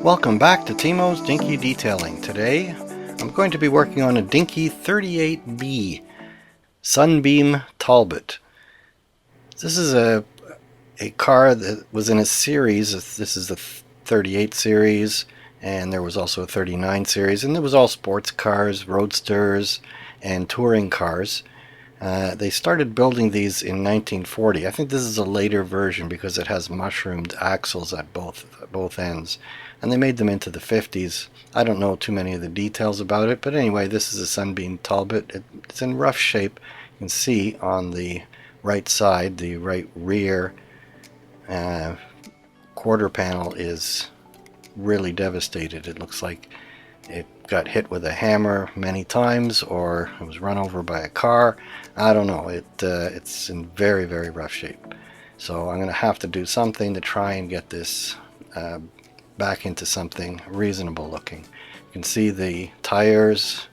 Welcome back to Timo's Dinky Detailing. Today I'm going to be working on a Dinky 38B Sunbeam Talbot. This is a car that was in a series. This is the 38 series, and there was also a 39 series, and there was all sports cars, roadsters, and touring cars. They started building these in 1940. I think this is a later version because it has mushroomed axles at both ends. And they made them into the 50s. I don't know too many of the details about it, but anyway, this is a Sunbeam Talbot. It's in rough shape. You can see on the right side, the right rear quarter panel is really devastated. It looks like it got hit with a hammer many times, or it was run over by a car. I don't know. It's in very, very rough shape. So I'm going to have to do something to try and get this back into something reasonable looking. You can see the tires,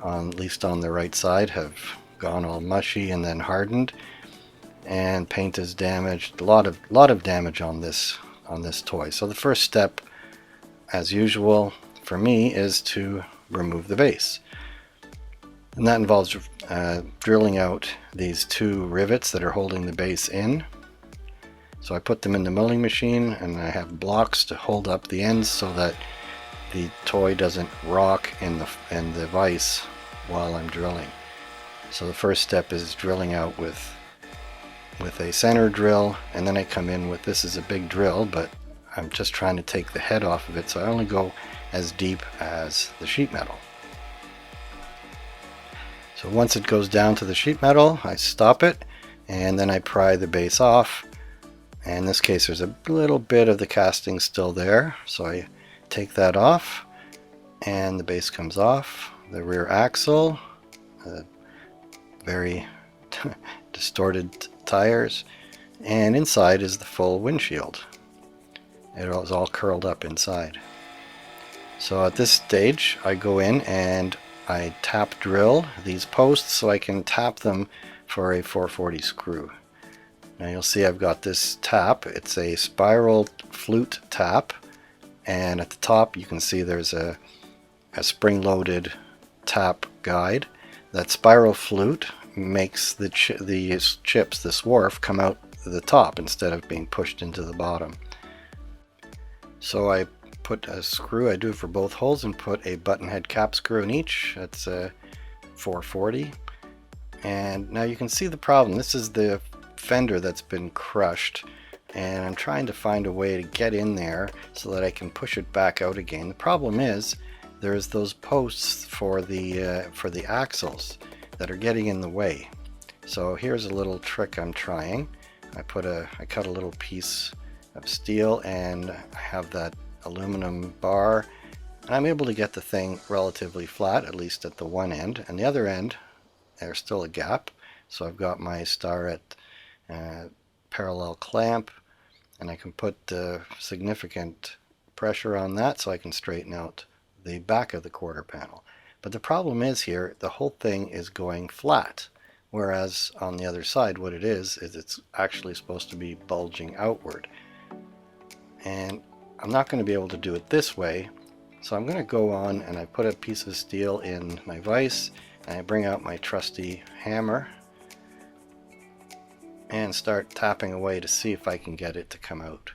at least on the right side, have gone all mushy and then hardened, and paint is damaged. A lot of damage on this toy. So the first step, as usual for me, is to remove the base, and that involves drilling out these two rivets that are holding the base in. So I put them in the milling machine, and I have blocks to hold up the ends so that the toy doesn't rock in the vise while I'm drilling. So the first step is drilling out with a center drill, and then I come in with, this is a big drill, but I'm just trying to take the head off of it, so I only go as deep as the sheet metal. So once it goes down to the sheet metal, I stop it, and then I pry the base off. And in this case, there's a little bit of the casting still there, so I take that off, and the base comes off. The rear axle, very distorted tires, and inside is the full windshield. It was all curled up inside. So at this stage, I go in and I tap drill these posts so I can tap them for a 440 screw. Now you'll see I've got this tap. It's a spiral flute tap, and at the top you can see there's a spring-loaded tap guide. That spiral flute makes the chips, the swarf, come out the top instead of being pushed into the bottom. So I put a screw, I do it for both holes, and put a button head cap screw in each. That's a 440. And now you can see the problem. This is the fender that's been crushed, and I'm trying to find a way to get in there so that I can push it back out again. The problem is there's those posts for the axles that are getting in the way. So here's a little trick I'm trying. I cut a little piece of steel, and I have that aluminum bar, and I'm able to get the thing relatively flat, at least at the one end, and the other end there's still a gap. So I've got my Starrett parallel clamp, and I can put significant pressure on that so I can straighten out the back of the quarter panel. But the problem is here, the whole thing is going flat, whereas on the other side what it is it's actually supposed to be bulging outward. And I'm not going to be able to do it this way, so I'm going to go on and I put a piece of steel in my vise, and I bring out my trusty hammer and start tapping away to see if I can get it to come out.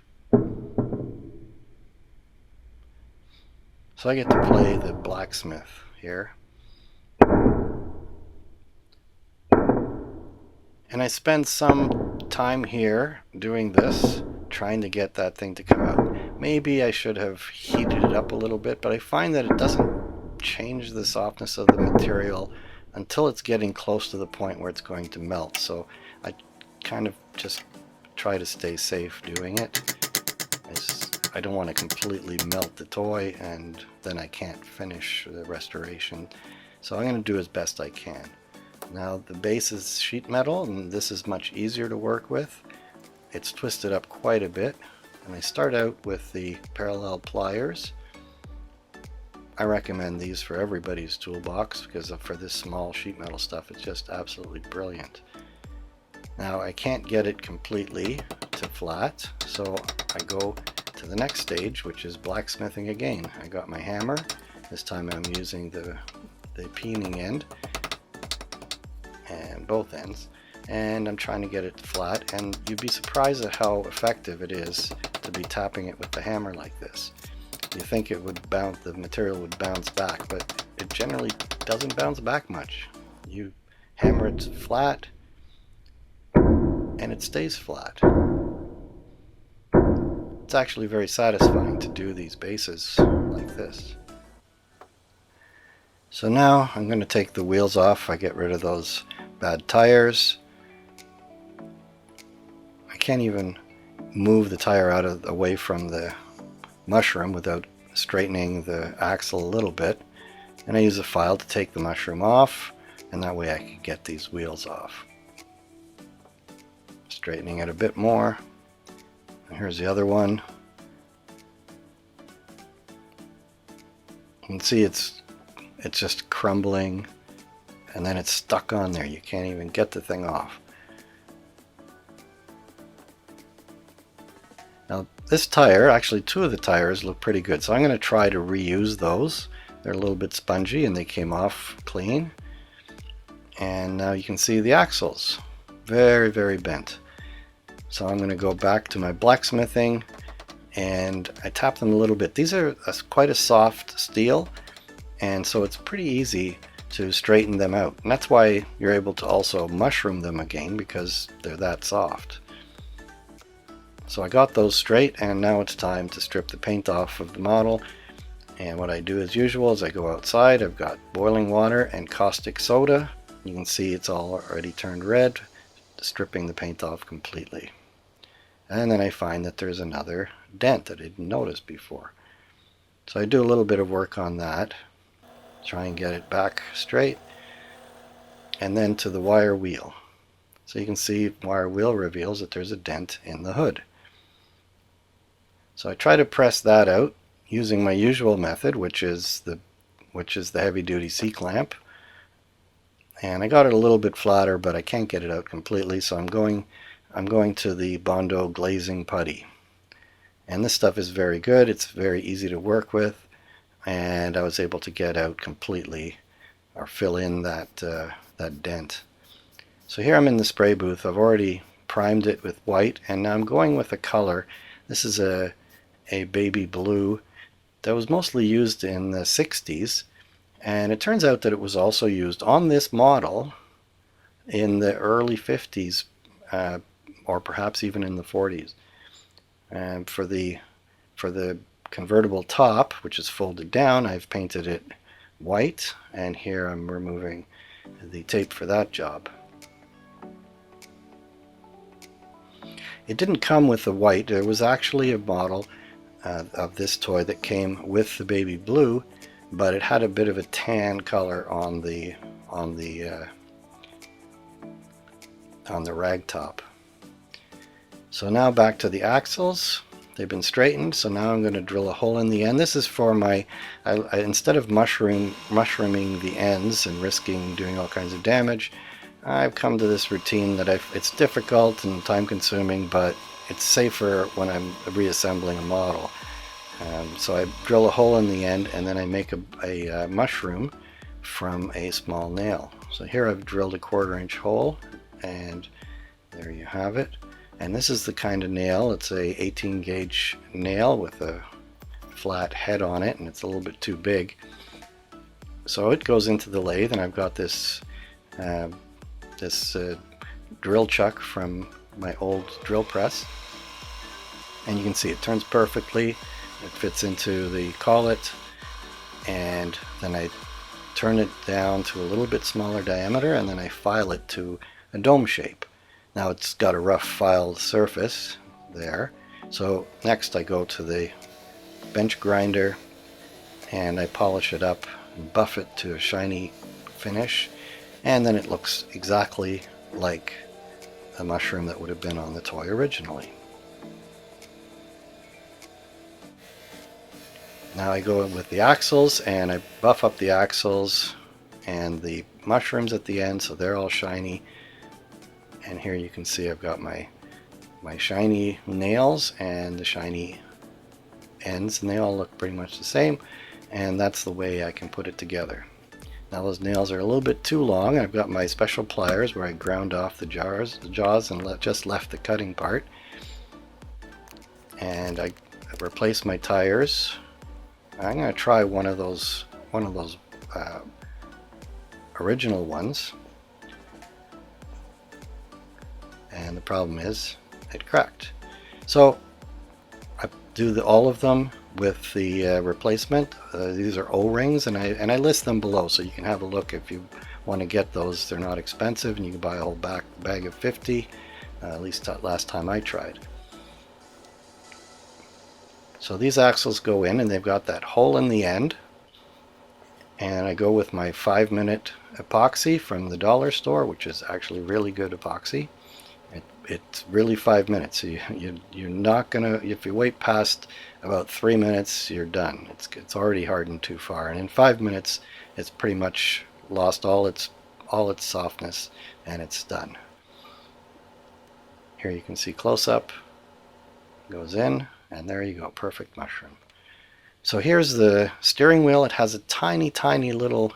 So I get to play the blacksmith here. And I spend some time here doing this, trying to get that thing to come out. Maybe I should have heated it up a little bit, but I find that it doesn't change the softness of the material until it's getting close to the point where it's going to melt. So I kind of just try to stay safe doing it. I don't want to completely melt the toy, and then I can't finish the restoration. So I'm going to do as best I can. Now the base is sheet metal, and this is much easier to work with. It's twisted up quite a bit, and I start out with the parallel pliers. I recommend these for everybody's toolbox because for this small sheet metal stuff it's just absolutely brilliant. Now I can't get it completely to flat, so I go to the next stage, which is blacksmithing again. I got my hammer. This time I'm using the peening end and both ends, and I'm trying to get it flat, and you'd be surprised at how effective it is to be tapping it with the hammer like this. You think it would bounce, the material would bounce back, but it generally doesn't bounce back much. You hammer it flat and it stays flat. It's actually very satisfying to do these bases like this. So now I'm going to take the wheels off. I get rid of those bad tires. I can't even move the tire away from the mushroom without straightening the axle a little bit. And I use a file to take the mushroom off, and that way I can get these wheels off. Straightening it a bit more. And here's the other one. You can see it's just crumbling, and then it's stuck on there. You can't even get the thing off. Now this tire, actually two of the tires look pretty good, so I'm going to try to reuse those. They're a little bit spongy and they came off clean. And now you can see the axles, very, very bent. So I'm going to go back to my blacksmithing and I tap them a little bit. These are quite a soft steel, and so it's pretty easy to straighten them out. And that's why you're able to also mushroom them again, because they're that soft. So I got those straight, and now it's time to strip the paint off of the model. And what I do as usual is I go outside. I've got boiling water and caustic soda. You can see it's all already turned red, stripping the paint off completely. And then I find that there's another dent that I didn't notice before. So I do a little bit of work on that, try and get it back straight, and then to the wire wheel. So you can see wire wheel reveals that there's a dent in the hood. So I try to press that out using my usual method, which is the heavy duty C-clamp. And I got it a little bit flatter, but I can't get it out completely, so I'm going to the Bondo glazing putty. And this stuff is very good. It's very easy to work with, and I was able to get out completely, or fill in that dent. So here I'm in the spray booth. I've already primed it with white, and now I'm going with a color. This is a baby blue that was mostly used in the 60s, and it turns out that it was also used on this model in the early 50s, or perhaps even in the 40s. And for the convertible top, which is folded down, I've painted it white, and here I'm removing the tape for that job. It didn't come with the white. There was actually a model of this toy that came with the baby blue, but it had a bit of a tan color on the rag top. So now back to the axles. They've been straightened, so now I'm going to drill a hole in the end. This is for my, instead of mushrooming the ends and risking doing all kinds of damage, I've come to this routine that it's difficult and time consuming, but it's safer when I'm reassembling a model. So I drill a hole in the end, and then I make a mushroom from a small nail. So here I've drilled a 1/4-inch hole, and there you have it. And this is the kind of nail, it's a 18 gauge nail with a flat head on it, and it's a little bit too big. So it goes into the lathe, and I've got this drill chuck from my old drill press. And you can see it turns perfectly. It fits into the collet, and then I turn it down to a little bit smaller diameter, and then I file it to a dome shape. Now it's got a rough filed surface there. So next I go to the bench grinder and I polish it up and buff it to a shiny finish, and then it looks exactly like a mushroom that would have been on the toy originally. Now I go in with the axles and I buff up the axles and the mushrooms at the end so they're all shiny. And here you can see I've got my shiny nails and the shiny ends, and they all look pretty much the same, and that's the way I can put it together. Now those nails are a little bit too long. I've got my special pliers where I ground off the jaws and just left the cutting part. And I replace my tires. I'm going to try one of those original ones. And the problem is it cracked. So I do all of them with the replacement. These are O-rings, and I list them below so you can have a look if you want to get those. They're not expensive, and you can buy a whole bag of 50, at least last time I tried. So these axles go in, and they've got that hole in the end, and I go with my 5-minute epoxy from the dollar store, which is actually really good epoxy. It's really 5 minutes. So you're not gonna, if you wait past about 3 minutes, you're done. It's already hardened too far, and in 5 minutes, it's pretty much lost all its softness, and it's done. Here you can see close up. Goes in, and there you go, perfect mushroom. So here's the steering wheel. It has a tiny little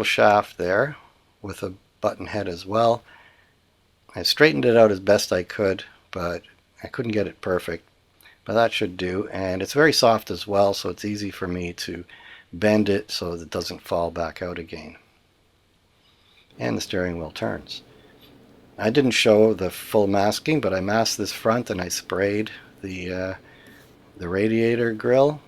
shaft there with a button head as well. I straightened it out as best I could, but I couldn't get it perfect. But that should do, and it's very soft as well, so it's easy for me to bend it so that it doesn't fall back out again. And the steering wheel turns. I didn't show the full masking, but I masked this front and I sprayed the radiator grill.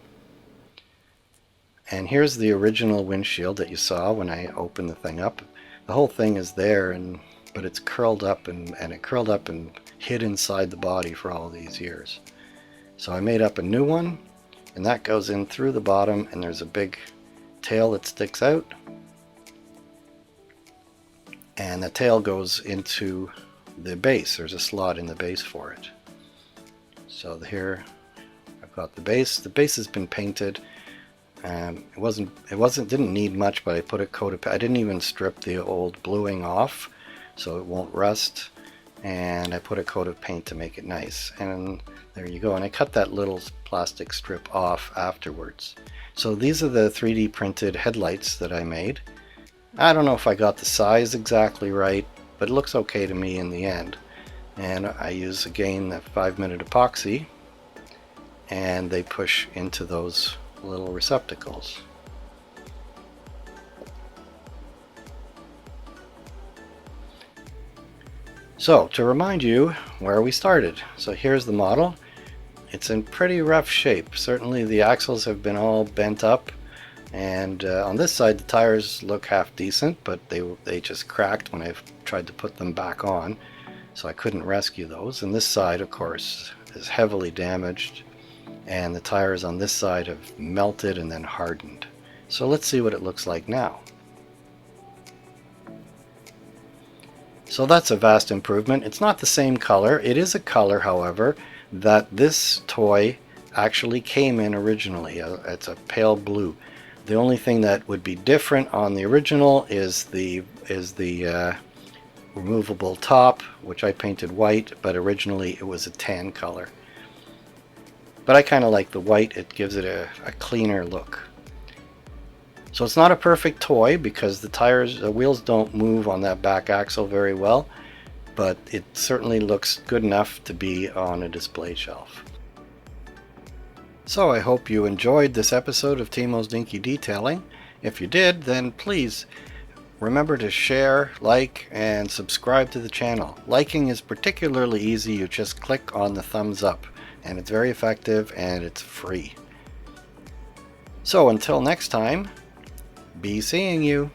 And here's the original windshield that you saw when I opened the thing up. The whole thing is there, but it's curled up and it curled up and hid inside the body for all these years. So I made up a new one, and that goes in through the bottom, and there's a big tail that sticks out, and the tail goes into the base. There's a slot in the base for it. So here I've got the base. The base has been painted. It didn't need much, but I put a coat of, I didn't even strip the old bluing off so it won't rust, and I put a coat of paint to make it nice, and there you go. And I cut that little plastic strip off afterwards. So these are the 3D printed headlights that I made. I don't know if I got the size exactly right, but it looks okay to me in the end. And I use again the 5-minute epoxy, and they push into those little receptacles. So to remind you where we started, so here's the model. It's in pretty rough shape. Certainly the axles have been all bent up, and on this side the tires look half decent, but they just cracked when I tried to put them back on, so I couldn't rescue those. And this side, of course, is heavily damaged, and the tires on this side have melted and then hardened. So let's see what it looks like now. So that's a vast improvement. It's not the same color. It is a color, however, that this toy actually came in originally. It's a pale blue. The only thing that would be different on the original is the removable top, which I painted white, but originally it was a tan color. But I kind of like the white. It gives it a cleaner look. So it's not a perfect toy because the wheels don't move on that back axle very well, but it certainly looks good enough to be on a display shelf. So I hope you enjoyed this episode of Timo's Dinky Detailing. If you did, then please remember to share, like, and subscribe to the channel. Liking is particularly easy. You just click on the thumbs up, and it's very effective and it's free. So until next time, be seeing you.